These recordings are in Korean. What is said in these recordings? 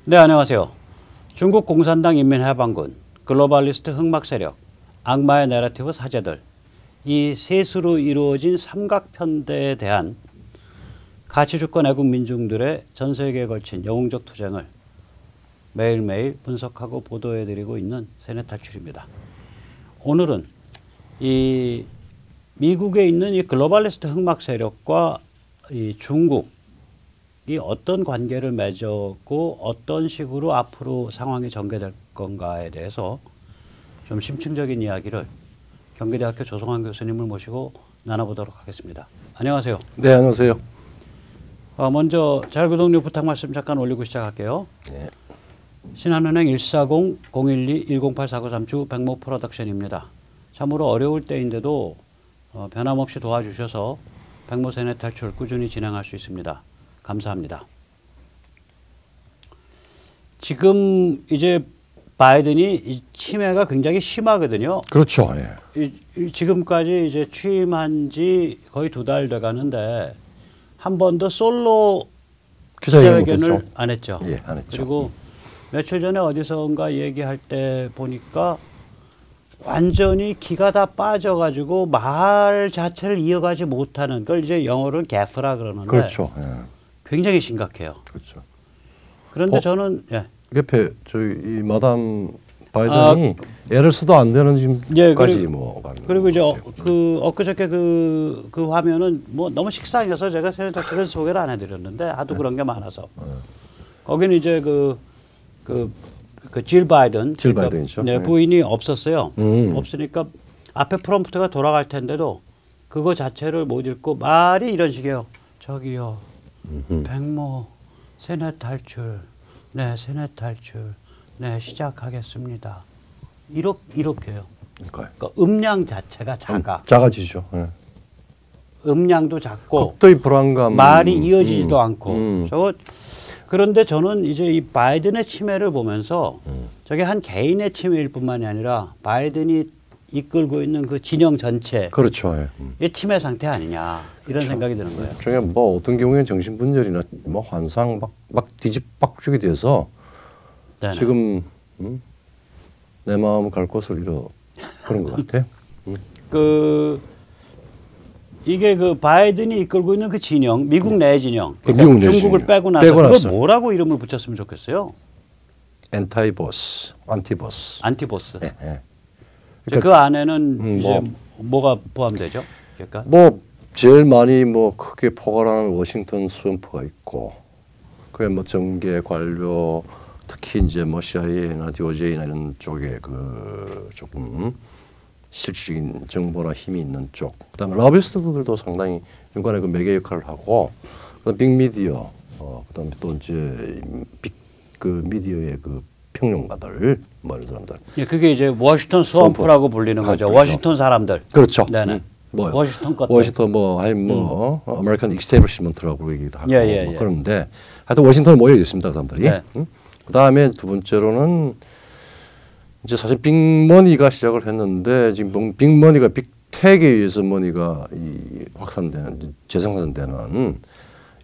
네, 안녕하세요. 중국 공산당 인민해방군, 글로벌리스트 흑막 세력, 악마의 내러티브 사제들, 이 셋으로 이루어진 삼각편대에 대한 가치주권 애국 민중들의 전 세계에 걸친 영웅적 투쟁을 매일매일 분석하고 보도해드리고 있는 세뇌탈출입니다. 오늘은 이 미국에 있는 이 글로벌리스트 흑막 세력과 이 중국이 어떤 관계를 맺었고 어떤 식으로 앞으로 상황이 전개될 건가에 대해서 좀 심층적인 이야기를 경기대학교 조성환 교수님을 모시고 나눠보도록 하겠습니다. 안녕하세요. 네, 안녕하세요. 먼저 자율구독료 부탁 말씀 잠깐 올리고 시작할게요. 네. 신한은행 140-012-108493주 백모 프로덕션입니다. 참으로 어려울 때인데도 변함없이 도와주셔서 백모 세뇌탈출 꾸준히 진행할 수 있습니다. 감사합니다. 지금 이제 바이든이 이 치매가 굉장히 심하거든요. 그렇죠. 예. 지금까지 이제 취임한 지 거의 2달 돼 가는데 한 번도 솔로 기자회견을 안 했죠. 예, 안 했죠. 그리고 며칠 전에 어디선가 얘기할 때 보니까 완전히 기가 다 빠져가지고 말 자체를 이어가지 못하는 걸 이제 영어로는 개프라 그러는데 그렇죠. 예. 굉장히 심각해요. 그렇죠. 그런데 저는 옆에 저희 이 마담 바이든이 애를 써도 안 되는 지금까지 그리고 이제 엊그저께 그 화면은 뭐 너무 식상해서 제가 세뇌탈출을 소개를 안 해드렸는데 하도 그런 게 많아서 거기는 이제 질 바이든이죠. 네, 부인이 없었어요. 없으니까 앞에 프롬프트가 돌아갈 텐데도 그거 자체를 못 읽고 말이 이런 식이에요. 저기요, 백모 세뇌탈출, 네, 세뇌탈출, 네, 시작하겠습니다. 이렇게요. 그러니까 음량 자체가 작아지죠. 네. 음량도 작고 극도의 불안감, 말이 이어지지도 않고 저거. 그런데 저는 이제 이 바이든의 치매를 보면서 저게 한 개인의 치매일 뿐만이 아니라 바이든이 이끌고 있는 그 진영 전체, 그렇죠. 예. 이 치매 상태 아니냐 이런 생각이 드는 거예요. 저게 뭐 어떤 경우에는 정신분열이나 뭐 환상 막 뒤집박죽이 돼서 네네. 지금 내 마음 갈 곳을 잃어 그런 것 같아. 이게 그 바이든이 이끌고 있는 그 진영, 미국 내 진영, 그러니까 중국을 빼고 나서 그걸 뭐라고 이름을 붙였으면 좋겠어요? 엔타이보스, 안티보스. 안티보스. 네, 네. 그러니까 그 안에는 이제 뭐가 포함되죠? 그러니까 뭐 제일 많이 뭐 크게 포괄하는 워싱턴 스웩프가 있고, 그게 뭐 정계 관료, 특히 이제 뭐 CIA나 DOJ나 이런 쪽에 그 조금 실질적인 정보나 힘이 있는 쪽, 그다음에 러비스트들도 상당히 중간에 그 매개 역할을 하고, 그다음 빅미디어, 그다음에 또 이제 그 미디어의 그 평론가들, 뭐 이런 사람들. 예, 그게 이제 워싱턴 스웩프라고 불리는 거죠. 그렇죠. 워싱턴 사람들. 그렇죠. 네네. 뭐 워싱턴 것들. 워싱턴 아메리칸 익스테이블리시먼트라고 얘기도 하고 예. 그런데 하여튼 워싱턴에 모여 있습니다, 그 사람들이. 네. 그다음에 두 번째로는 이제 사실 빅머니가 시작을 했는데 지금 빅머니가 빅텍에 의해서 머니가 이 확산되는, 재생산되는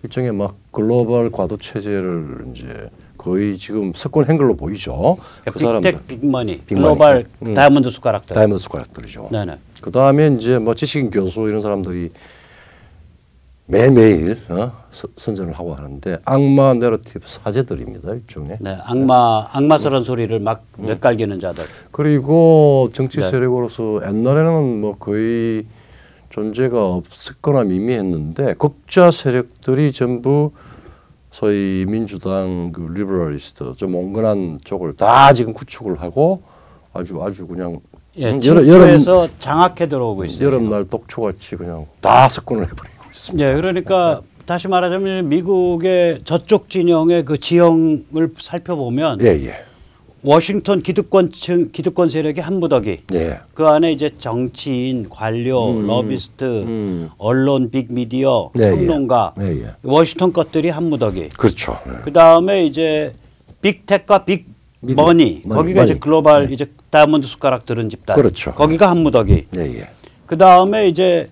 일종의 막 글로벌 과도 체제를 이제 거의 지금 석권 행걸로 보이죠. 그러니까 그 사람들 빅머니, 글로벌 다이아몬드 숟가락들이죠. 네네. 그 다음에 이제 뭐 지식인 교수 이런 사람들이 매일매일 선전을 하고 하는데 악마 내러티브 사제들입니다, 일종의. 네, 악마스러운 소리를 막 엿갈기는 자들. 그리고 정치 세력으로서 옛날에는 뭐 거의 존재가 없었거나 미미했는데 극좌 세력들이 전부 소위 민주당 그 리버럴리스트 좀 온건한 쪽을 다 지금 구축을 하고 아주 그냥 여름에서 장악해 들어오고 있어요. 여름날 독초같이 그냥 다 석권을 해버리고 있습니다. 네, 그러니까 다시 말하자면 미국의 저쪽 진영의 그 지형을 살펴보면 워싱턴 기득권 세력이 한 무더기. 그 안에 이제 정치인, 관료, 러비스트, 언론, 빅미디어, 평론가, 워싱턴 것들이 한 무더기. 그렇죠. 그 다음에 이제 빅텍과 빅머니, 거기가 이제 글로벌 이제 다이아몬드 숟가락 들은 집단. 그렇죠. 거기가 한 무더기. 그 다음에 이제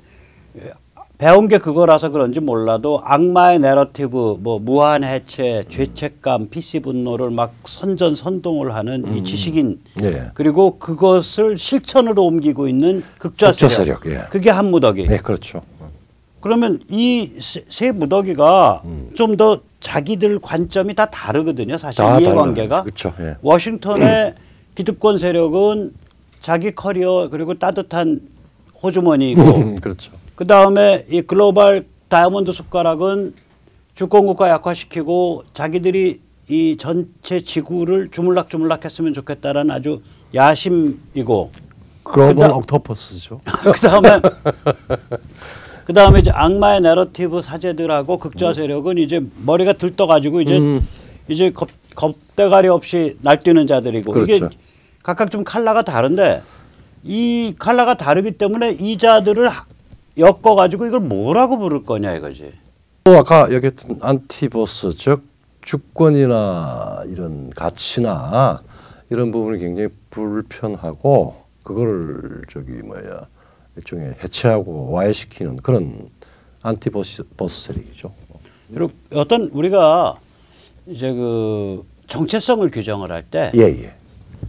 배운 게 그거라서 그런지 몰라도 악마의 내러티브, 뭐 무한 해체, 죄책감, PC 분노를 막 선전선동을 하는 이 지식인 예. 그리고 그것을 실천으로 옮기고 있는 극좌 세력. 예. 그게 한 무더기. 네, 그렇죠. 그러면 이 세 무더기가 좀 더 자기들 관점이 다 다르거든요. 사실 이해관계가. 그렇죠. 예. 워싱턴의 기득권 세력은 자기 커리어 그리고 따뜻한 호주머니이고 그렇죠. 그 다음에 이 글로벌 다이아몬드 숟가락은 주권국가 약화시키고 자기들이 이 전체 지구를 주물락주물락했으면 좋겠다라는 아주 야심이고. 글로벌 옥토퍼스죠. 그다음에 이제 악마의 내러티브 사제들하고 극좌 세력은 이제 머리가 들떠가지고 이제 겁대가리 없이 날뛰는 자들이고. 그렇죠. 이게 각각 좀 컬러가 다른데 이 컬러가 다르기 때문에 이 자들을 엮어가지고 이걸 뭐라고 부를 거냐 이거지. 또 아까 얘기했던 안티보스 즉 주권이나 이런 가치나 이런 부분이 굉장히 불편하고 그거를 일종의 해체하고 와해시키는 그런 안티보스 세력이죠. 그리고 어떤 우리가 이제 그 정체성을 규정을 할 때 예.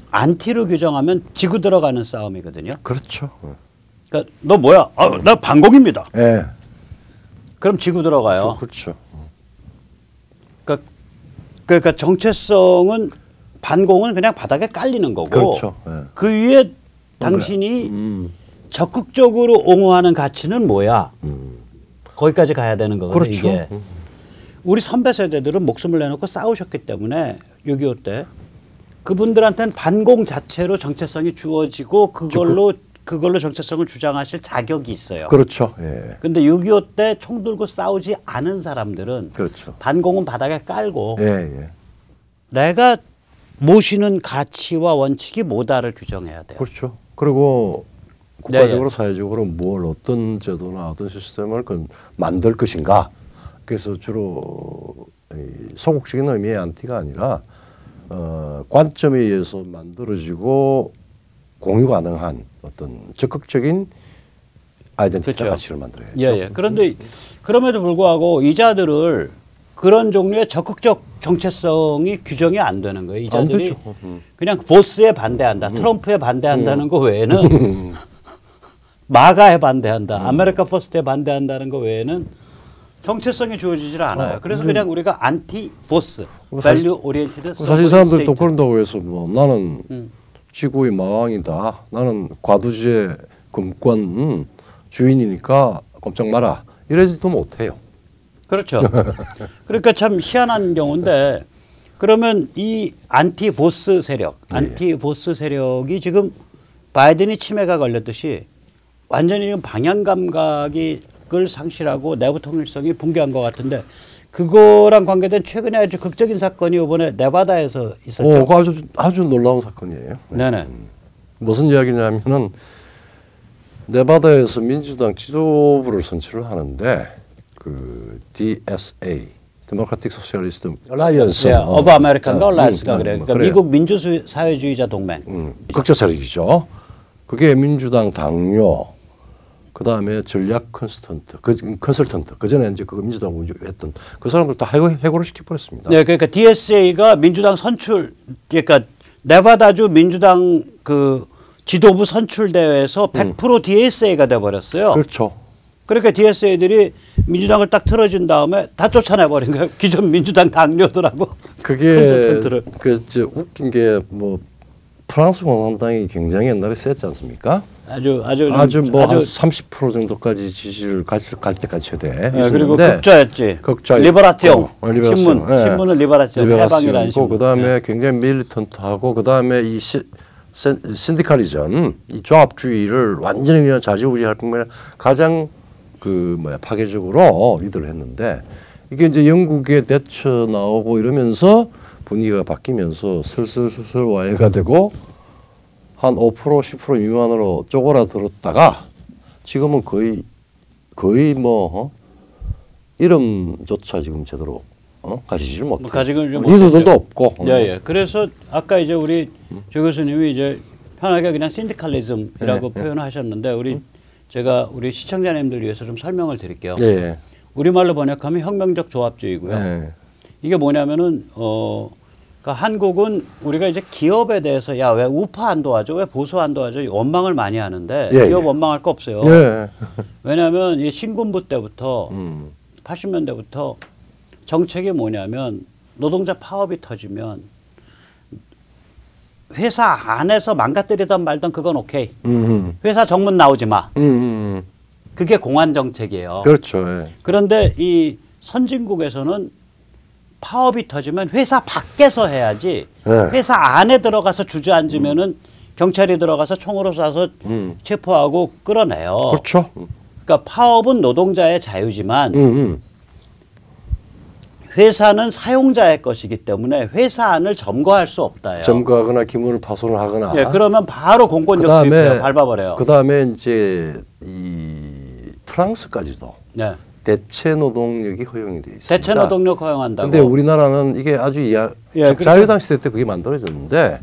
안티로 규정하면 지고 들어가는 싸움이거든요. 그렇죠. 그러니까 너 뭐야? 나 반공입니다. 예. 그럼 지고 들어가요. 그렇죠. 그러니까 정체성은 반공은 그냥 바닥에 깔리는 거고 그렇죠. 예. 그 위에 당신이 적극적으로 옹호하는 가치는 뭐야? 거기까지 가야 되는 거거든요. 그렇죠. 이게. 우리 선배 세대들은 목숨을 내놓고 싸우셨기 때문에 6.25 때 그분들한테는 반공 자체로 정체성이 주어지고 그걸로 정체성을 주장하실 자격이 있어요. 그렇죠. 예. 근데 6.25 때 총 들고 싸우지 않은 사람들은 그렇죠. 반공은 바닥에 깔고 예. 내가 모시는 가치와 원칙이 뭐다를 규정해야 돼요. 그렇죠. 그리고 국가적으로 사회적으로 뭘 어떤 제도나 어떤 시스템을 만들 것인가. 그래서 주로 소극적인 의미의 안티가 아니라 관점에 의해서 만들어지고 공유 가능한 어떤 적극적인 아이덴티티 그렇죠. 가치를 만들어야죠. 예. 그런데 그럼에도 불구하고 이자들을 그런 종류의 적극적 정체성이 규정이 안 되는 거예요. 이자들이 그냥 보스에 반대한다, 트럼프에 반대한다는 거 외에는 마가에 반대한다, 아메리카 퍼스트에 반대한다는 거 외에는 정체성이 주어지질 않아요. 그래서 그냥 우리가 안티 보스, 밸류 오리엔티드. 사실 사람들도 그런다고 해서 뭐 나는 지구의 마왕이다. 나는 과도지의 금권 주인이니까 꼼짝 마라. 이러지도 못해요. 그렇죠. 그러니까 참 희한한 경우인데 그러면 이 안티 보스 세력, 안티 보스 세력이 지금 바이든이 치매가 걸렸듯이 완전히 지금 방향 감각을 상실하고 내부 통일성이 붕괴한 것 같은데 그거랑 관계된 최근에 아주 극적인 사건이 이번에 네바다에서 있었죠. 아주 놀라운 사건이에요. 네네. 무슨 이야기냐면은 네바다에서 민주당 지도부를 선출을 하는데 그 DSA 데모크라틱 소셜리스트 얼라이언스 오브 아메리칸가 얼라이언스가 그래요. 그러니까 미국 민주사회주의자 동맹. 극좌 세력이죠. 그게 민주당 당뇨 그다음에 전략 컨설턴트 그 전에 이제 그 민주당 운영했던 그 사람들 다 해고를 시켜버렸습니다. 네, 그러니까 DSA가 민주당 선출, 그러니까 네바다주 민주당 그 지도부 선출 대회에서 100% DSA가 돼버렸어요. 그렇죠. 그러니까 DSA들이 민주당을 딱 틀어준 다음에 다 쫓아내버린 거예요. 기존 민주당 당뇨들하고 그게 그 웃긴 게 뭐 프랑스 공산당이 굉장히 옛날에 셌지 않습니까? 아주 한 30% 정도까지 지지를 갈 때까지 최대. 네, 그리고 극좌였지. 리버라티옹 신문은 리버라티옹 해방이라는 신문. 그다음에 굉장히 밀리턴트하고 그다음에 이 신디칼리즘, 이 조합주의를 완전히 그냥 좌지우지할 뿐만 아니라 가장 파괴적으로 리드를 했는데 이게 이제 영국에 대처 나오고 이러면서 분위기가 바뀌면서 슬슬 와해가 되고 한 5% 10% 미만으로 쪼그라들었다가 지금은 거의 이름조차 지금 제대로 가지지를 못해요. 리더들도 없고. 예. 그래서 아까 이제 우리 조 교수님이 이제 편하게 그냥 신디칼리즘이라고 표현하셨는데 우리 제가 우리 시청자님들 위해서 좀 설명을 드릴게요. 네. 우리말로 번역하면 혁명적 조합주의고요. 네. 이게 뭐냐면은 그러니까 한국은 우리가 이제 기업에 대해서 야 왜 우파 안 도와줘, 왜 보수 안 도와줘 원망을 많이 하는데 예, 기업 예. 원망할 거 없어요. 예. 왜냐하면 이 신군부 때부터 80년대부터 정책이 뭐냐면 노동자 파업이 터지면 회사 안에서 망가뜨리던 말던 그건 오케이. 회사 정문 나오지 마. 그게 공안 정책이에요. 그렇죠. 예. 그런데 이 선진국에서는 파업이 터지면 회사 밖에서 해야지 네. 회사 안에 들어가서 주저앉으면은 경찰이 들어가서 총으로 쏴서 체포하고 끌어내요. 그렇죠. 그러니까 파업은 노동자의 자유지만 회사는 사용자의 것이기 때문에 회사 안을 점거할 수 없다요. 점거하거나 기물을 파손을 하거나. 예, 그러면 바로 공권력 투입해요. 밟아버려요. 그다음에 이제 이 프랑스까지도 네. 대체 노동력이 허용이 돼 있습니다. 대체 노동력 허용한다고. 근데 우리나라는 이게 아주 예, 자유당 시대 때 그게 만들어졌는데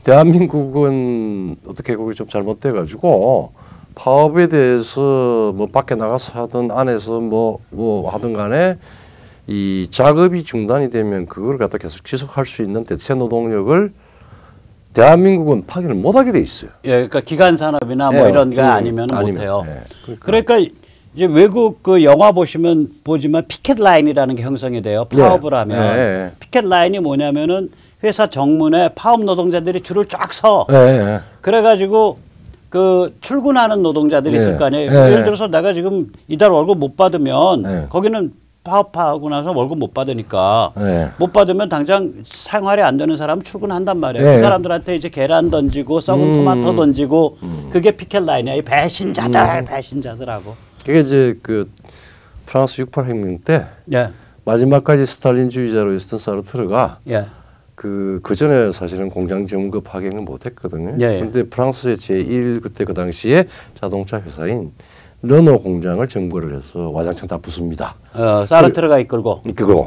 대한민국은 어떻게 그게 좀 잘못돼 가지고 파업에 대해서 뭐 밖에 나가서 하든 안에서 뭐 하든 간에 이 작업이 중단이 되면 그걸 갖다 계속 지속할 수 있는 대체 노동력을 대한민국은 파기를 못하게 돼 있어요. 예, 그러니까 기간 산업이나 뭐 이런 게 아니면 못해요. 예, 그러니까 이제 외국 그 영화 보지만 피켓 라인이라는 게 형성이 돼요. 파업을 하면 피켓 라인이 뭐냐면은 회사 정문에 파업 노동자들이 줄을 쫙 서. 그래가지고 그 출근하는 노동자들이 있을 거 아니에요. 예를 들어서 내가 지금 이달 월급 못 받으면 거기는 파업하고 나서 월급 못 받으니까 못 받으면 당장 생활이 안 되는 사람은 출근한단 말이에요. 그 사람들한테 이제 계란 던지고 썩은 토마토 던지고 그게 피켓 라인이야. 이 배신자들하고. 그게 이제 그 프랑스 68 혁명 때 예. 마지막까지 스탈린주의자로 있었던 사르트르가 예. 그 전에 사실은 공장 점거 파견을 못했거든요. 그런데 예. 프랑스의 제1 그때 그 당시에 자동차 회사인 르노 공장을 점거를 해서 와장창 다 부숩니다. 사르트르가 이끌고.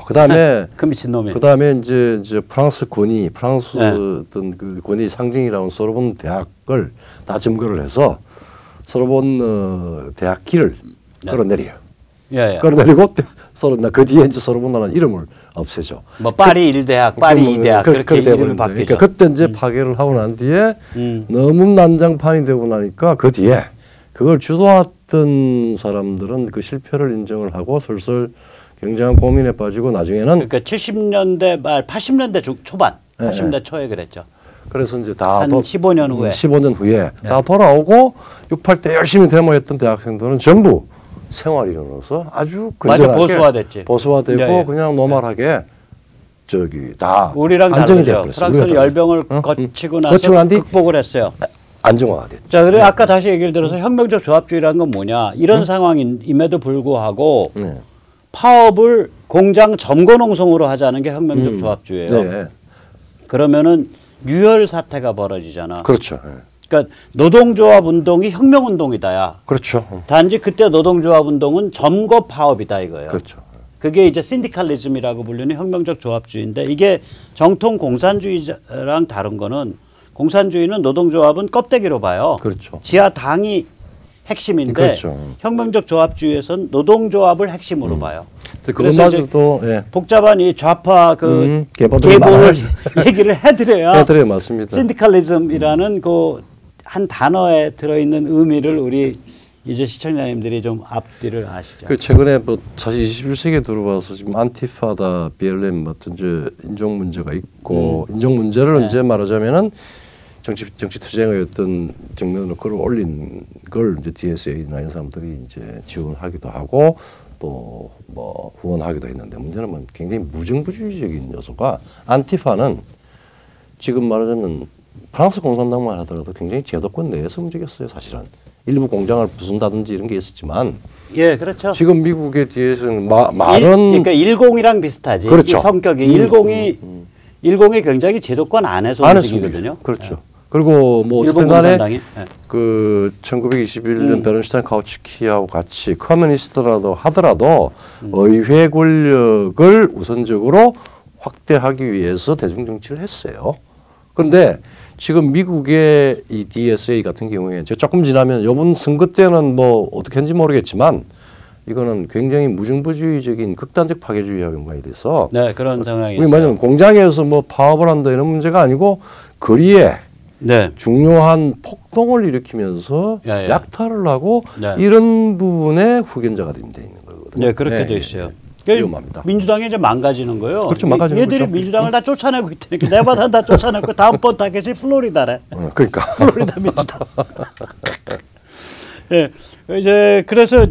그다음에 그 미친놈이. 그다음에 이제 프랑스 권위, 프랑스 어떤 그 권위 상징이라는 소르본 대학을 다 점거를 해서 소르본 대학 길을 끌어내려요. 예. 끌어내리고 그 뒤에 이제 소르본이라는 이름을 없애죠. 뭐 파리 1대학, 파리 2대학 그렇게 이름이 바뀌죠. 그러니까 그때 이제 파괴를 하고 난 뒤에 너무 난장판이 되고 나니까 그 뒤에 그걸 주도했던 사람들은 그 실패를 인정을 하고 슬슬 굉장한 고민에 빠지고 나중에는 그러니까 70년대 말 80년대 초반, 80년대 초에 그랬죠. 그래서 이제 다 한 15년 후에 15년 후에 다 돌아오고 68 때 열심히 데모했던 대학생들은 전부 생활인으로서 아주 건전하게 보수화되고 그냥 노멀하게 저기 다 우리랑 안정이 되었어요. 프랑스는 열병을 거치고 나서 극복을 했어요. 안정화가 됐죠. 자, 그래 아까 다시 얘기를 들어서 혁명적 조합주의라는 건 뭐냐? 이런 상황임에도 불구하고 파업을 공장 점거 농성으로 하자는 게 혁명적 조합주의예요. 그러면은 유혈 사태가 벌어지잖아. 그렇죠. 그러니까 노동조합 운동이 혁명 운동이다야. 그렇죠. 단지 그때 노동조합 운동은 점거 파업이다 이거예요. 그렇죠. 그게 이제 신디칼리즘이라고 불리는 혁명적 조합주의인데 이게 정통 공산주의랑 다른 거는 공산주의는 노동조합은 껍데기로 봐요. 그렇죠. 지하 당이 핵심인데 그렇죠. 혁명적 조합주의에서는 노동조합을 핵심으로 봐요. 그것마저도 복잡한 이 좌파 그 계보를 얘기를 해드려야 맞습니다. 신디칼리즘이라는 그 한 단어에 들어있는 의미를 우리 이제 시청자님들이 좀 앞뒤를 아시죠. 그 최근에 뭐 사실 21세기에 들어와서 지금 안티파다, BLM 같은 이제 인종 문제가 있고 인종 문제를 이제 말하자면은 정치 투쟁의 어떤 정면으로 끌어올린 걸 이제 뒤에서 이런 사람들이 이제 지원하기도 하고 또 뭐 후원하기도 했는데 문제는 뭐 굉장히 무정부주의적인 요소가 안티파는 지금 말하자면 프랑스 공산당만 하더라도 굉장히 제도권 내에서 움직였어요. 사실은 일부 공장을 부순다든지 이런 게 있었지만 예, 그렇죠. 지금 미국에 대해서는 말은 그러니까 10이랑 비슷하지. 그렇죠. 이 성격이 10이 굉장히 제도권 안에서 움직이거든요. 그렇죠. 그리고 뭐 어쨌든 간에 그 1921년 베른슈타인 카우츠키하고 같이 커뮤니스트라도 하더라도 의회 권력을 우선적으로 확대하기 위해서 대중정치를 했어요. 그런데 지금 미국의 이 DSA 같은 경우에 조금 지나면 이번 선거 때는 뭐 어떻게 했는지 모르겠지만 이거는 굉장히 무정부주의적인 극단적 파괴주의와 연관이 돼서 네, 그런 상황이 우리 말하면 공장에서 뭐 파업을 한다 이런 문제가 아니고 거리에 네. 중요한 폭동을 일으키면서 예, 예. 약탈을 하고 네. 이런 부분에 후견자가 돼 있는 거거든요. 네, 그렇게 돼 있어요. 위험합니다. 민주당이 이제 망가지는 거예요. 그렇죠, 망가지는 얘들이 거죠. 민주당을 다 쫓아내고 있다니까. 네바다 다 쫓아내고 다음번 타겟이 플로리다래. 그러니까 플로리다 민주당. 예, 이제 그래서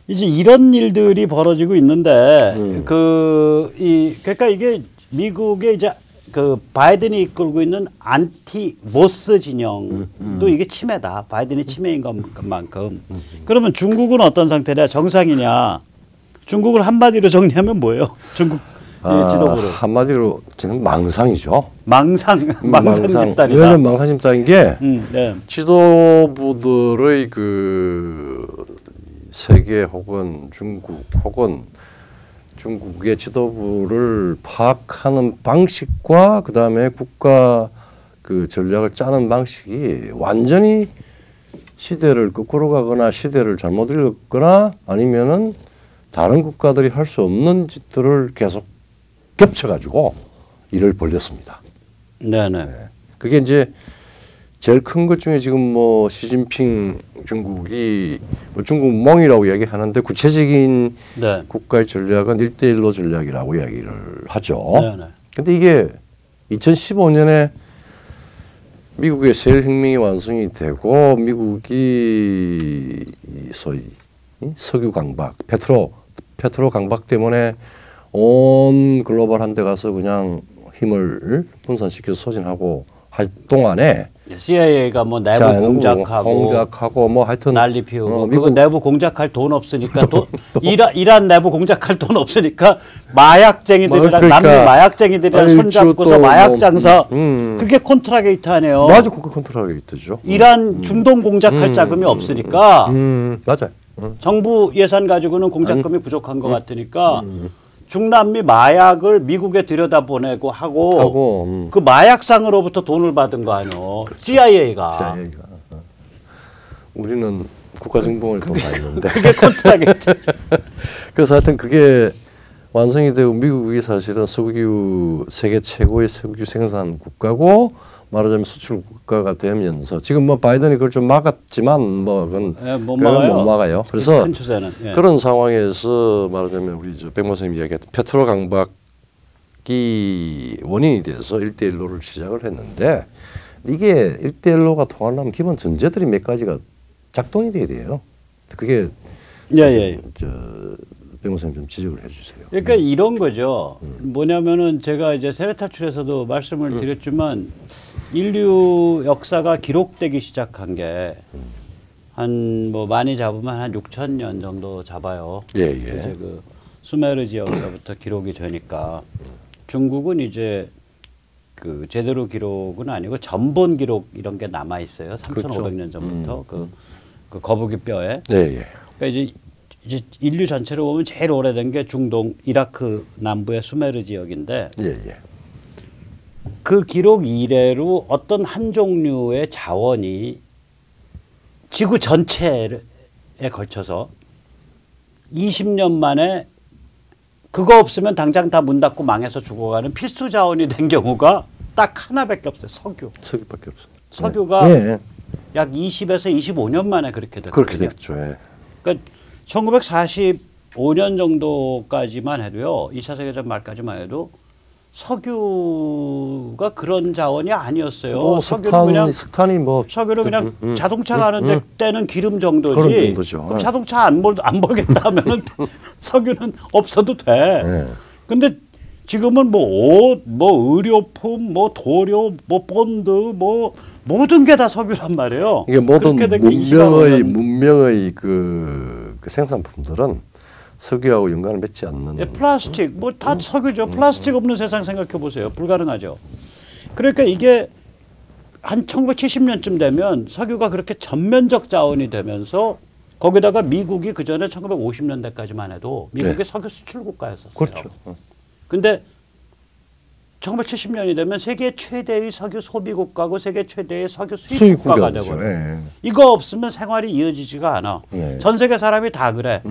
이제 이런 일들이 벌어지고 있는데 그러니까 이게 미국의 이제 그 바이든이 이끌고 있는 안티 보스 진영도 이게 침해다. 바이든이 침해인 것만큼. 그러면 중국은 어떤 상태냐? 정상이냐? 중국을 한마디로 정리하면 뭐예요? 중국 지도부를. 한마디로 저는 망상이죠. 망상 집단이다. 왜냐하면 망상 집단인 게 네. 지도부들의 그 세계 혹은 중국 혹은 중국의 지도부를 파악하는 방식과 그 다음에 국가 그 전략을 짜는 방식이 완전히 시대를 거꾸로 가거나 시대를 잘못 읽었거나 아니면은 다른 국가들이 할 수 없는 짓들을 계속 겹쳐가지고 일을 벌렸습니다. 네네. 그게 이제 제일 큰 것 중에 지금 뭐 시진핑 중국이 뭐 중국몽이라고 이야기하는데 구체적인 네. 국가의 전략은 1대1로 전략이라고 이야기를 하죠. 네네. 근데 이게 2015년에 미국의 세일혁명이 완성이 되고 미국이 소위 석유 강박, 페트로 강박 때문에 온 글로벌한 데 가서 그냥 힘을 분산시켜서 소진하고 할 동안에 CIA가 뭐 내부 공작하고 뭐 하여튼 난리 피우고 그거 내부 공작할 돈 없으니까 이란 내부 공작할 돈 없으니까 마약쟁이들이랑 그러니까 남미 마약쟁이들이랑 손잡고서 마약 장사 그게 콘트라게이트 아니에요. 맞아, 그게 콘트라게이트죠. 이란 중동 공작할 자금이 없으니까 맞아요. 정부 예산 가지고는 공작금이 부족한 것 같으니까 중남미 마약을 미국에 들여다보내고 하고 그 마약상으로부터 돈을 받은 거 아니에요. 그렇죠. CIA가. 우리는 국가정보원에 돈 많이 있는데. 그게 컨트라게이트. 그래서 하여튼 그게 완성이 되고 미국이 사실은 석유 세계 최고의 석유 생산 국가고 말하자면 수출 국가가 되면서 지금 뭐 바이든이 그걸 좀 막았지만 뭐 그건 못 막아요. 그래서 큰 추세는. 예. 그런 상황에서 말하자면 우리 백 목사님 이야기했던 페트로 강박이 원인이 돼서 1대1로를 시작을 했는데 이게 1대1로가 통하려면 기본 전제들이 몇 가지가 작동이 돼야 돼요. 그게 예. 백 목사님 좀 지적을 해주세요. 그러니까 이런 거죠. 뭐냐면은 제가 이제 세례 탈출에서도 말씀을 드렸지만 인류 역사가 기록되기 시작한 게 한 뭐 많이 잡으면 한 6,000년 정도 잡아요. 이제 그 수메르 지역서부터 기록이 되니까 중국은 이제 그 제대로 기록은 아니고 전본 기록 이런 게 남아 있어요. 3,500년 전부터 그 거북이 뼈에. 그러니까 이제 인류 전체로 보면 제일 오래된 게 중동 이라크 남부의 수메르 지역인데 그 기록 이래로 어떤 한 종류의 자원이 지구 전체에 걸쳐서 20년 만에 그거 없으면 당장 다 문 닫고 망해서 죽어가는 필수 자원이 된 경우가 딱 하나밖에 없어요. 석유밖에 없어요. 석유가 약 20에서 25년 만에 그렇게 됐거든요. 그렇게 됐죠. 그러니까 1945년 정도까지만 해도요. 2차 세계대전 말까지만 해도 석유가 그런 자원이 아니었어요. 뭐 석탄이 뭐 석유를 그냥 자동차 가는데 떼는 기름 정도지. 그럼 자동차 안 벌겠다 하면은 석유는 없어도 돼. 근데 지금은 뭐 옷, 뭐 의료품, 뭐 도료, 뭐 본드, 뭐 모든 게 다 석유란 말이에요. 이게 모든 문명의 그 생산품들은 석유하고 연관을 맺지 않는. 플라스틱 뭐 다 석유죠. 플라스틱 없는 세상 생각해 보세요. 불가능하죠. 그러니까 이게 한 1970년쯤 되면 석유가 그렇게 전면적 자원이 되면서 거기다가 미국이 그 전에 1950년대까지만 해도 미국의 석유 수출 국가였었어요. 그렇죠. 근데 1970년이 되면 세계 최대의 석유 소비국가고 세계 최대의 석유 수입국가가 되버려요. 네. 이거 없으면 생활이 이어지지가 않아. 네. 전 세계 사람이 다 그래.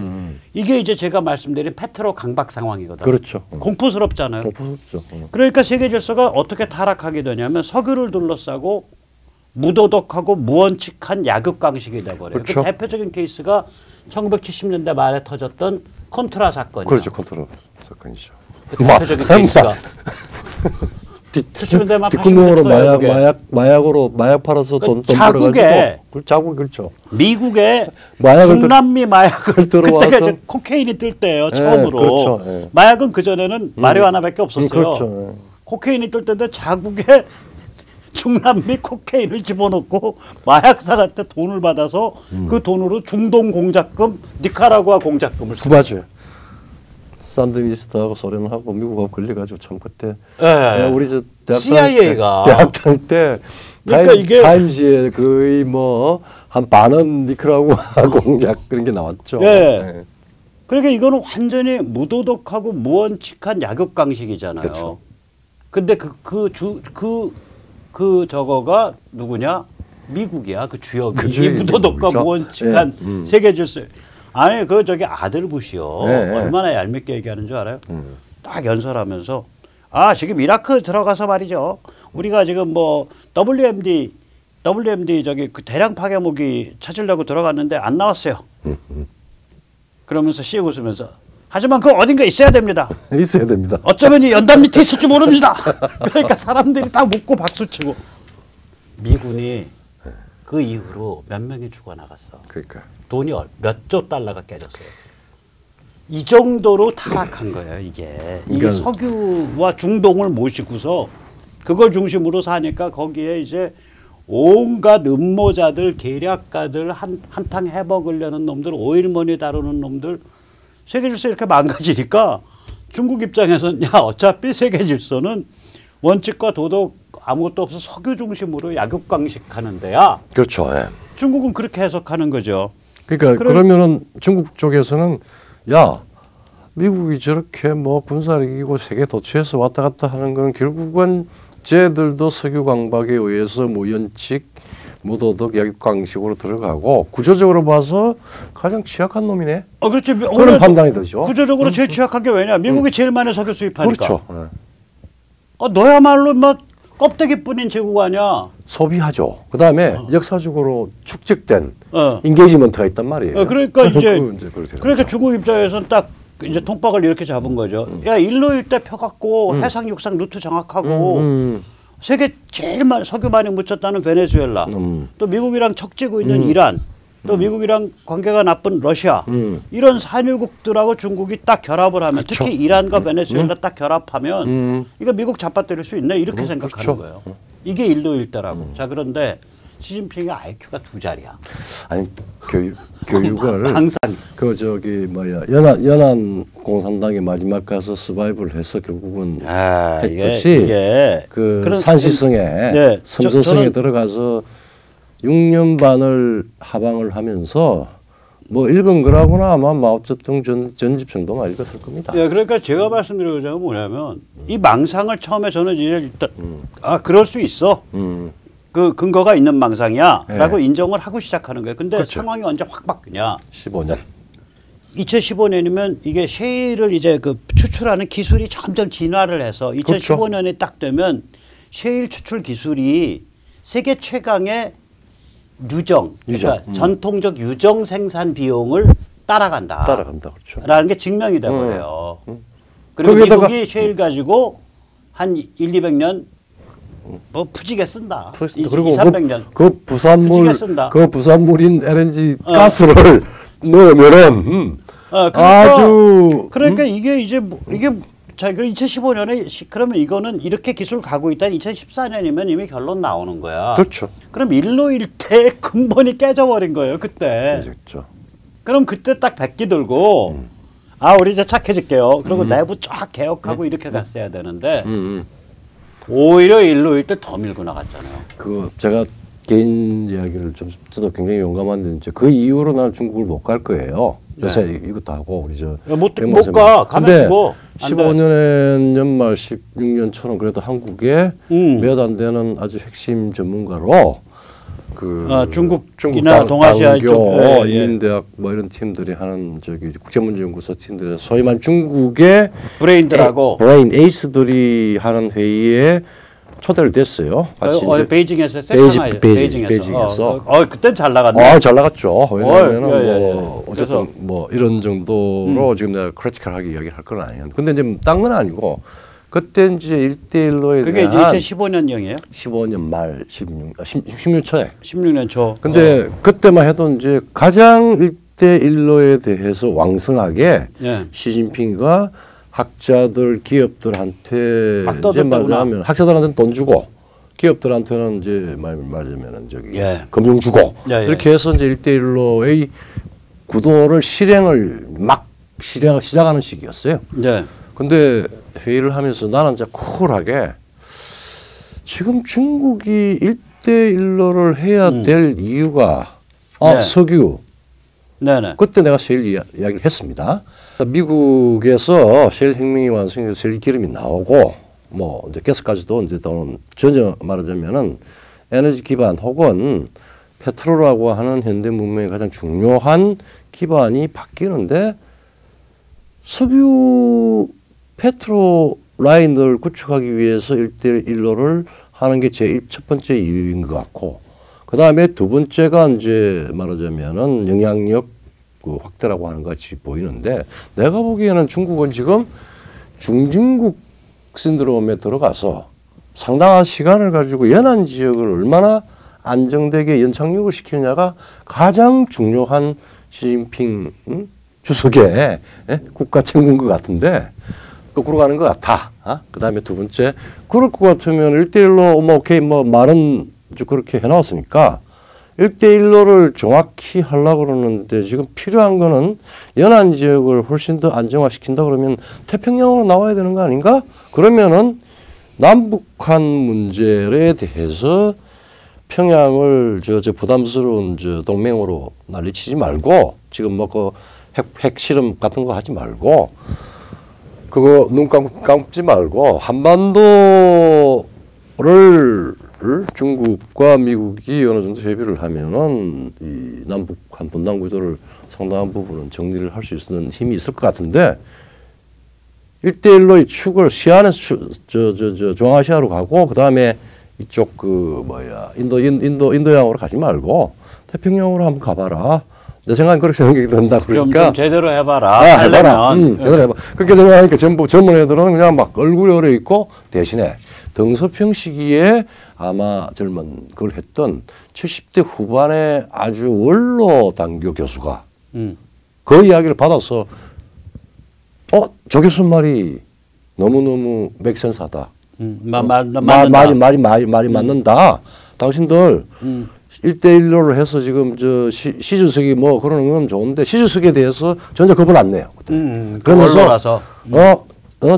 이게 이제 제가 말씀드린 페트로 강박 상황이거든요. 그렇죠. 공포스럽잖아요. 공포스럽죠. 그러니까 세계 질서가 어떻게 타락하게 되냐면 석유를 둘러싸고 무도덕하고 무원칙한 약육강식이 돼버려요. 그렇죠. 그 대표적인 케이스가 1970년대 말에 터졌던 콘트라 사건이에요. 그렇죠. 콘트라 사건이죠. 그 대표적인 케이스가 뒷구멍으로 마약으로 마약 팔아서 돈 자국에 자국 그렇죠. 미국에 중남미 마약을 그때가 이제 코케인이 뜰 때예요. 처음으로. 그렇죠. 네. 마약은 그 전에는 마리화나밖에 없었어요. 그렇죠. 코케인이 뜰 때인데 자국에 중남미 코케인을 집어넣고 마약사한테 돈을 받아서 그 돈으로 중동 공작금, 니카라구아 공작금을 맞아요. 산드니스트하고 소련하고 미국하고 걸려가지고 참 그때 네. 우리 저 CIA가 대학생 때 그러니까 이게 타임지에 거의 뭐 한 반원 니카라구아 공작 그런 게 나왔죠. 네. 네. 그러니까 이거는 완전히 무도덕하고 무원칙한 약육강식이잖아요. 그렇죠. 근데 그 저거가 누구냐? 미국이야. 그 주역이. 이 무도덕과 무원칙한 네. 세계 질서. 아니 그 저기 아들 부시요. 네. 얼마나 얄밉게 얘기하는 줄 알아요? 딱 연설하면서 지금 이라크 들어가서 말이죠. 우리가 지금 뭐 WMD 저기 그 대량 파괴 무기 찾으려고 들어갔는데 안 나왔어요. 그러면서 씩 웃으면서 하지만 그 어딘가 있어야 됩니다. 있어야 됩니다. 어쩌면 이 연단 밑에 있을지 모릅니다. 그러니까 사람들이 딱 묻고 박수치고 미군이 그 이후로 몇 명이 죽어나갔어. 그러니까 돈이 몇 조 달러가 깨졌어요. 이 정도로 타락한 거예요. 이게 이 석유와 중동을 모시고서 그걸 중심으로 사니까 거기에 이제 온갖 음모자들, 계략가들, 한탕 해먹으려는 놈들, 오일머니 다루는 놈들 세계 질서 이렇게 망가지니까 중국 입장에서는 야 어차피 세계 질서는 원칙과 도덕 아무것도 없어 석유 중심으로 약육강식하는 데야. 그렇죠. 예. 중국은 그렇게 해석하는 거죠. 그러니까 그러면은 중국 쪽에서는 야 미국이 저렇게 뭐 군사를 이기고 세계 도처에서 왔다 갔다 하는 건 결국은 쟤들도 석유 강박에 의해서 무연칙, 무도덕, 약육강식으로 들어가고 구조적으로 봐서 가장 취약한 놈이네. 그렇죠. 그런 판단이 되죠. 구조적으로 제일 취약한 게 왜냐? 미국이 제일 많이 석유 수입하니까. 그렇죠. 네. 너야말로 뭐 껍데기뿐인 제국 아니야. 소비하죠. 그다음에 역사적으로 축적된 인게이지먼트가 있단 말이에요. 그러니까 이제 그러니까 중국 입장에서는 딱 이제 통박을 이렇게 잡은 거죠. 야 일로 일대 펴갖고 해상 육상 루트 정확하고 세계 제일 많이 석유 많이 묻혔다는 베네수엘라, 또 미국이랑 척지고 있는 이란, 또 미국이랑 관계가 나쁜 러시아 이런 산유국들하고 중국이 딱 결합을 하면 그쵸. 특히 이란과 베네수엘라 딱 결합하면 이거 미국 잡아뜨릴 수 있네 이렇게 생각하는 그쵸. 거예요. 이게 일로 일대라고. 자 그런데 시진핑의 IQ가 2자리야. 아니 교육을 항상 그 저기 뭐야 연안 공산당이 마지막 가서 서바이벌 해서 결국은 했듯이 이게 그 산시성에 네, 섬서성에 들어가서 6년 반을 하방을 하면서 뭐 읽은 거라고나 아마 마오쩌둥 전집 정도만 읽었을 겁니다. 네, 그러니까 제가 말씀드리고자 하는 건 뭐냐면 이 망상을 처음에 저는 이제 일단 그럴 수 있어. 그 근거가 있는 망상이야 라고 인정을 하고 시작하는 거예요. 근데 그렇죠. 상황이 언제 확 바뀌냐. 15년. 2015년이면 이게 셰일을 이제 그 추출하는 기술이 점점 진화를 해서 2015년에 그렇죠. 딱 되면 셰일 추출 기술이 세계 최강의 유정. 그러니까 전통적 유정 생산 비용을 따라간다. 그렇죠. 라는 게 증명이 돼버려요. 그리고 미국이 셰일 가지고 한 1-200년 뭐 푸지게 쓴다. 그리고 200-300년. 그 부산물인 LNG 가스를 넣으면은 그러니까 이게 이제 이게 자, 2015년에 그러면 이거는 이렇게 기술 가고 있다. 2014년이면 이미 결론 나오는 거야. 그렇죠. 그럼 일로 일대의 근본이 깨져버린 거예요. 그때. 그렇죠. 그럼 그때 딱 백기 들고 우리 이제 착해질게요. 그리고 내부 쫙 개혁하고 이렇게 갔어야 되는데 오히려 일로 일대 더 밀고 나갔잖아요. 그 제가 개인 이야기를 좀 저도 굉장히 용감한데 이제 그 이후로 나는 중국을 못 갈 거예요. 요새 이것도 하고 우리 저 못 가. 가면 죽어. 15년에 연말 16년 초는 그래도 한국에 몇 안 되는 아주 핵심 전문가로 중국이나 동아시아 쪽 인민대학 뭐 이런 팀들이 하는 저기 국제문제연구소 팀들이 소위 말 중국의 브레인들하고 브레인 에이스들이 하는 회의에 초대를 됐어요. 베이징에서 베이징에서. 그땐 잘 나갔네. 잘 나갔죠. 왜냐하면 어쨌든 뭐 이런 정도로 지금 내가 크리티컬하게 이야기를 할 건 아니에요. 근데 이제 딴 건 아니고 그때 이제 1대1로에 그게 대한 2015년형이에요? 15년 말 16년 초에. 16년 초. 근데 그때만 해도 이제 가장 1대1로에 대해서 왕성하게 시진핑과 학자들, 기업들한테 이제 말하자면 학자들한테는 돈 주고 기업들한테는 이제 말하자면은 저기 금융 주고 이렇게 해서 이제 1대1로의 구도를 시작하는 시기였어요. 근데 회의를 하면서 나는 진짜 쿨하게 지금 중국이 1대1로를 해야 될 이유가 석유. 그때 내가 셰일 이야기를 했습니다. 미국에서 셰일 혁명이 완성돼서 셰일 기름이 나오고 뭐 이제 가스까지도 이제 전혀 말하자면은 에너지 기반 혹은 페트롤이라고 하는 현대 문명의 가장 중요한 기반이 바뀌는데 석유 페트로 라인을 구축하기 위해서 1대1로를 하는 게 첫 번째 이유인 것 같고 그 다음에 두 번째가 이제 말하자면은 영향력 확대라고 하는 것 같이 보이는데 내가 보기에는 중국은 지금 중진국 신드롬에 들어가서 상당한 시간을 가지고 연안 지역을 얼마나 안정되게 연착륙을 시키느냐가 가장 중요한 시진핑 주석의 국가 책무인 것 같은데 거꾸로 가는 것 같아. 그 다음에 두 번째 그럴 것 같으면 1대1로 뭐 오케이 뭐 말은 그렇게 해놨으니까 1대1로를 정확히 하려고 그러는데 지금 필요한 거는 연안 지역을 훨씬 더 안정화시킨다 그러면 태평양으로 나와야 되는 거 아닌가? 그러면은 남북한 문제에 대해서 평양을 저 부담스러운 동맹으로 난리치지 말고 지금 뭐 그 핵 실험 같은 거 하지 말고 그거 눈 감지 말고 한반도를 중국과 미국이 어느 정도 협의를 하면은 이 남북한 분단 구도를 상당한 부분은 정리를 할 수 있는 힘이 있을 것 같은데 1대1로의 축을 시안에서 중앙아시아로 가고 그 다음에 이쪽 인도양으로 가지 말고 태평양으로 한번 가봐라. 내 생각엔 그렇게 생각이 든다. 그러니까 좀 제대로 해봐라. 해봐라. 제대로 해봐. 그렇게 생각하니까 전부 전문 애들은 그냥 막 얼굴이 얼어 있고 대신에 덩소평 시기에 아마 젊은 그걸 했던 70대 후반의 아주 원로 당교 교수가 그 이야기를 받아서 저 교수 말이 너무너무 맥센스하다. 말이 맞는다. 당신들 1대1로를 해서 지금 시주석이 뭐 그러는 건 좋은데 시주석에 대해서 전혀 겁을 안 내요. 그러면서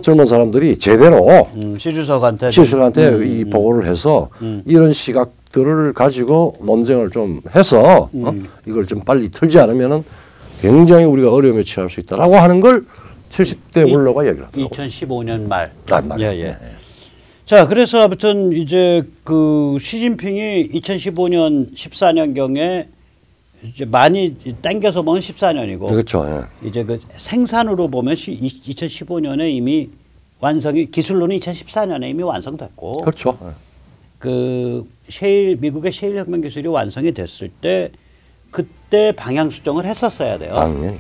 젊은 사람들이 제대로 시주석한테 이 보고를 해서 이런 시각들을 가지고 논쟁을 좀 해서 이걸 좀 빨리 틀지 않으면은 굉장히 우리가 어려움에 처할 수 있다라고 하는 걸 70대 원로가 얘기를 하더라고요. 2015년 말. 자, 그래서 아무튼 이제 그 시진핑이 2015년 14년경에 이제 많이 당겨서 보면 14년이고. 그렇죠. 이제 그 생산으로 보면 2015년에 이미 완성이 기술로는 2014년에 이미 완성됐고. 그렇죠. 그 미국의 셰일 혁명 기술이 완성이 됐을 때 그때 방향 수정을 했었어야 돼요. 당연히.